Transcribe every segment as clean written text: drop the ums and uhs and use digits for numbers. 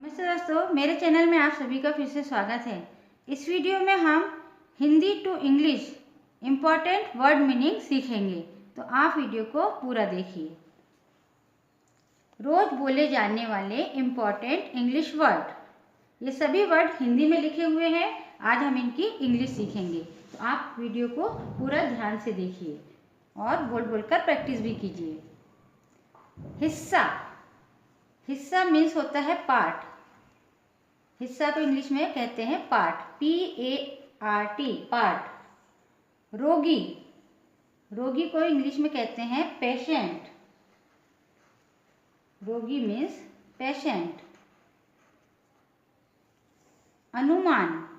नमस्ते दोस्तों, मेरे चैनल में आप सभी का फिर से स्वागत है। इस वीडियो में हम Hindi to English important word meaning सीखेंगे, तो आप वीडियो को पूरा देखिए। रोज बोले जाने वाले इम्पॉर्टेंट इंग्लिश वर्ड, ये सभी वर्ड हिंदी में लिखे हुए हैं। आज हम इनकी इंग्लिश सीखेंगे, तो आप वीडियो को पूरा ध्यान से देखिए और बोल बोलकर प्रैक्टिस भी कीजिए। हिस्सा, हिस्सा मीन्स होता है पार्ट। हिस्सा को इंग्लिश में कहते हैं पार्ट, PART, पार्ट। रोगी, रोगी को इंग्लिश में कहते हैं पेशेंट। रोगी मीन्स पेशेंट। अनुमान,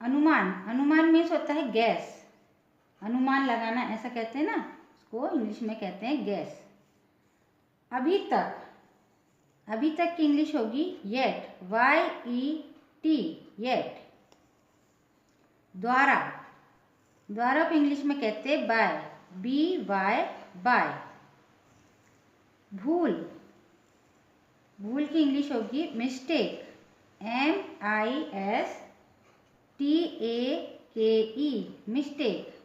अनुमान, अनुमान मीन्स होता है गैस। अनुमान लगाना ऐसा कहते हैं ना, उसको इंग्लिश में कहते हैं गैस। अभी तक, अभी तक की इंग्लिश होगी येट, YET, येट। द्वारा, द्वारा को इंग्लिश में कहते हैं बाय, BY, बाय। भूल, भूल की इंग्लिश होगी मिस्टेक, MISTAKE, मिस्टेक।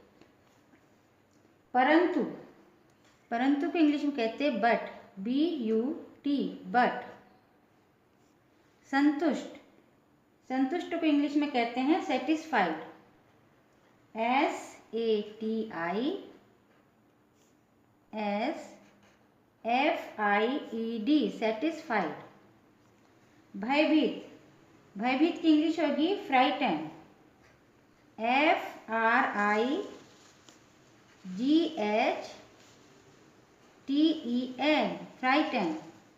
परंतु, परंतु को इंग्लिश में कहते हैं बट, BUT, बट। संतुष्ट, संतुष्ट को इंग्लिश में कहते हैं सेटिस्फाइड, SATISFIED, सेटिस्फाइड। भयभीत, भयभीत की इंग्लिश होगी फ्राइटन, FRIGHTEN, फ्राइटन।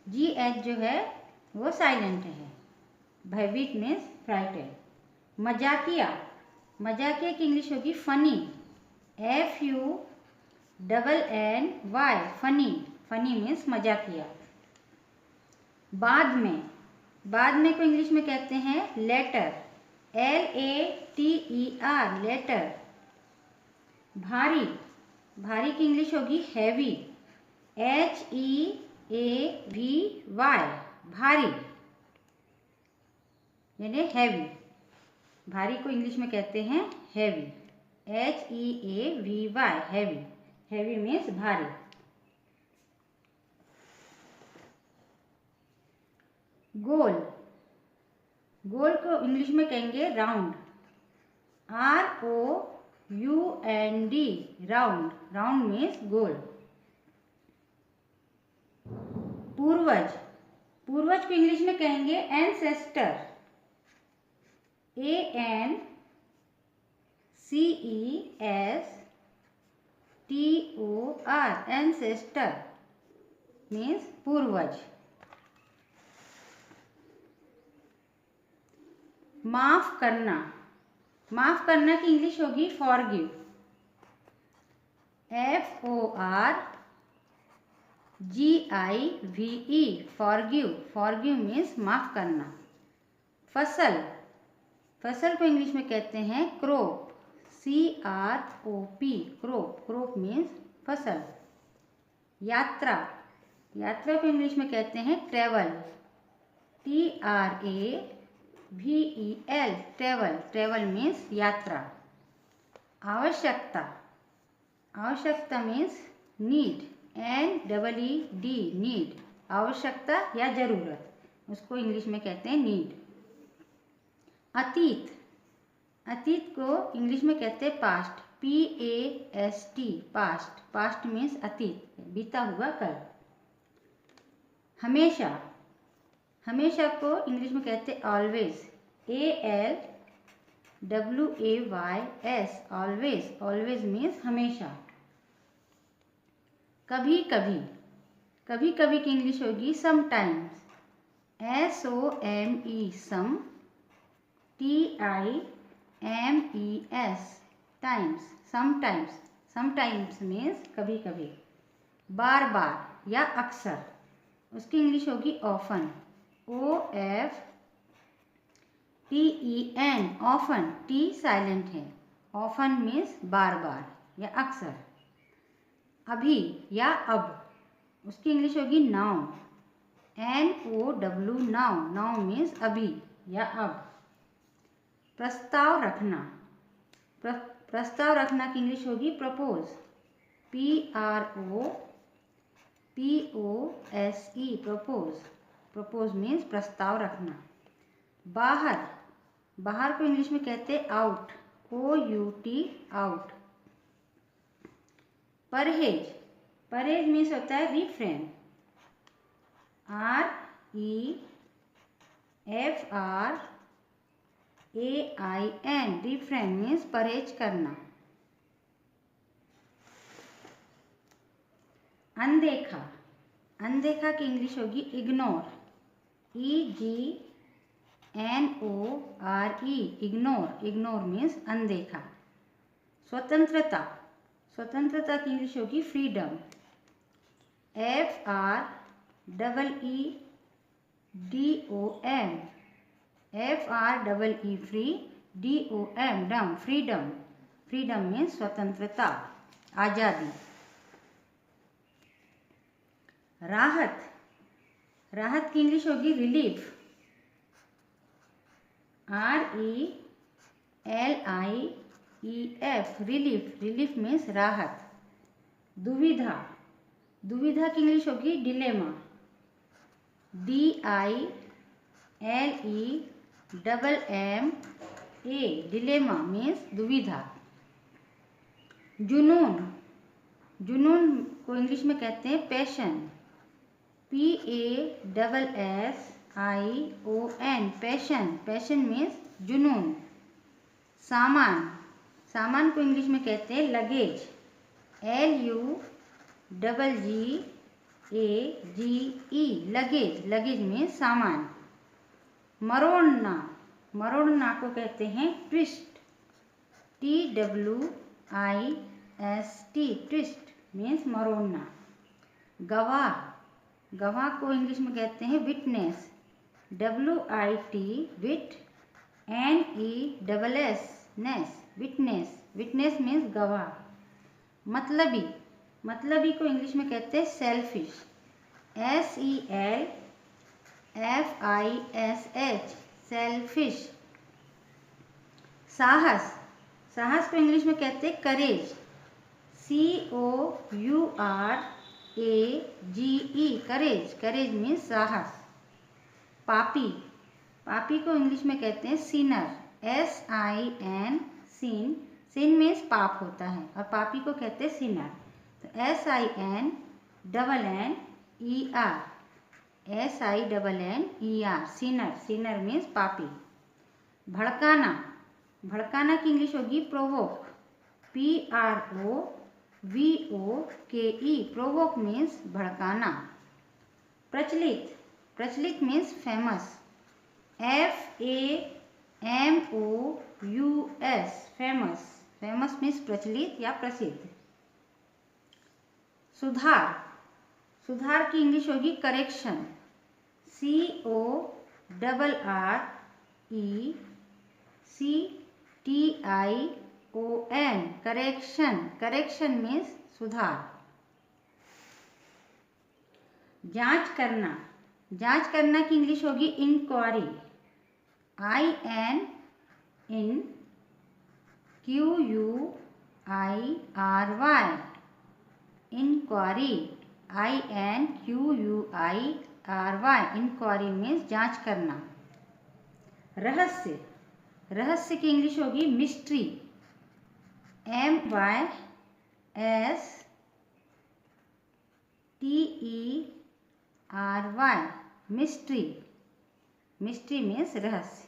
GH जो है वो साइलेंट है। भयभीत मीन्स फ्राइटन। मजाकिया, मजाकिया की इंग्लिश होगी funny, FUNNY, funny. Funny means मजाकिया। बाद में, बाद में को इंग्लिश में कहते हैं लेटर, LATER, लेटर। भारी, भारी की इंग्लिश होगी हैवी, HEAVY, भारी यानी हैवी। भारी को इंग्लिश में कहते हैं heavy, HEAVY, heavy. Heavy means भारी। गोल, गोल को इंग्लिश में कहेंगे round, ROUND, round. Round means गोल। पूर्वज, पूर्वज को इंग्लिश में कहेंगे एंसेस्टर, ANCESTOR, एंसेस्टर मीन्स पूर्वज। माफ करना, माफ करना की इंग्लिश होगी forgive, FORGIVE, forgive. Forgive means माफ करना। फसल, फसल को इंग्लिश में कहते हैं crop, CROP, crop. Crop means फसल। यात्रा, यात्रा को इंग्लिश में कहते हैं travel, TRAVEL, travel. Travel means यात्रा। आवश्यकता, आवश्यकता मीन्स नीड, NEED, नीड। आवश्यकता या जरूरत, उसको इंग्लिश में कहते हैं नीड। अतीत, अतीत को इंग्लिश में कहते हैं past, PAST, past. Past means अतीत, बीता हुआ कल। हमेशा, हमेशा को इंग्लिश में कहते हैं always, ALWAYS, always. Always means हमेशा। कभी कभी, कभी कभी की इंग्लिश होगी समटाइम्स, SOME, सम, TIMES, times. Sometimes, sometimes means कभी कभी। बार बार या अक्सर, उसकी इंग्लिश होगी often, OFTEN, often. T silent है। ऑफन मीन्स बार बार या अक्सर। अभी या अब, उसकी इंग्लिश होगी now, NOW now, now means अभी या अब। प्रस्ताव रखना, प्रस्ताव रखना की इंग्लिश होगी propose, PROPOSE, propose, propose means प्रस्ताव रखना। बाहर, बाहर को इंग्लिश में कहते हैं आउट, OUT, आउट। परहेज, परहेज मीन्स होता है रिफ्रेन, REFRAIN, रिफ्रेन मीन्स परहेज करना। अनदेखा, अनदेखा की इंग्लिश होगी ignore, EGNORE, ignore, ignore means अनदेखा। स्वतंत्रता, स्वतंत्रता की इंग्लिश होगी freedom, FREEDOM, FREE free, DOM डम, फ्रीडम, फ्रीडम मीन्स स्वतंत्रता, आज़ादी। राहत, राहत की इंग्लिश होगी relief, RELIEF, relief, relief means राहत। दुविधा, दुविधा की इंग्लिश होगी डिलेमा, DILEMMA, डिलेमा मीन्स दुविधा। जुनून, जुनून को इंग्लिश में कहते हैं passion, PASSION, passion, passion means जुनून। सामान, सामान को इंग्लिश में कहते हैं luggage, LUGGAGE, luggage, luggage means सामान। मरोड़ना, मरोड़ना को कहते हैं ट्विस्ट, TWIST, ट्विस्ट मीन्स मरोड़ना। गवाह, गवाह को इंग्लिश में कहते हैं विटनेस, WIT, विट, NESS, विटनेस, विटनेस मीन्स गवाह। मतलबी, मतलबी को इंग्लिश में कहते हैं सेल्फिश, SELFISH, सेल्फिश। साहस, साहस को इंग्लिश में कहते हैं करेज, COURAGE, करेज, करेज मीन्स साहस। पापी, पापी को इंग्लिश में कहते हैं सिनर, SIN, सिन, सिन मीन्स पाप होता है और पापी को कहते हैं सिनर, तो SINNER, सिनर, सिनर मीन्स पापी। भड़काना, भड़काना की इंग्लिश होगी प्रोवोक, PROVOKE, प्रोवोक मीन्स भड़काना। प्रचलित, प्रचलित means famous, FAMOUS, famous, famous means प्रचलित या प्रसिद्ध। सुधार, सुधार की इंग्लिश होगी correction, CORRECTION, correction, correction means सुधार। जांच करना, जांच करना की इंग्लिश होगी inquiry, INQUIRY, inquiry, INQUIRY, inquiry means जांच करना। रहस्य, रहस्य की इंग्लिश होगी mystery, MYSTERY, mystery, mystery means रहस्य।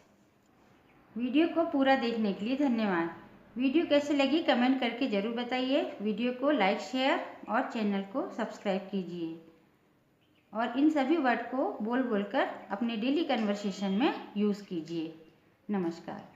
वीडियो को पूरा देखने के लिए धन्यवाद। वीडियो कैसे लगी कमेंट करके ज़रूर बताइए। वीडियो को लाइक, शेयर और चैनल को सब्सक्राइब कीजिए और इन सभी वर्ड को बोल बोलकर अपने डेली कन्वर्सेशन में यूज़ कीजिए। नमस्कार।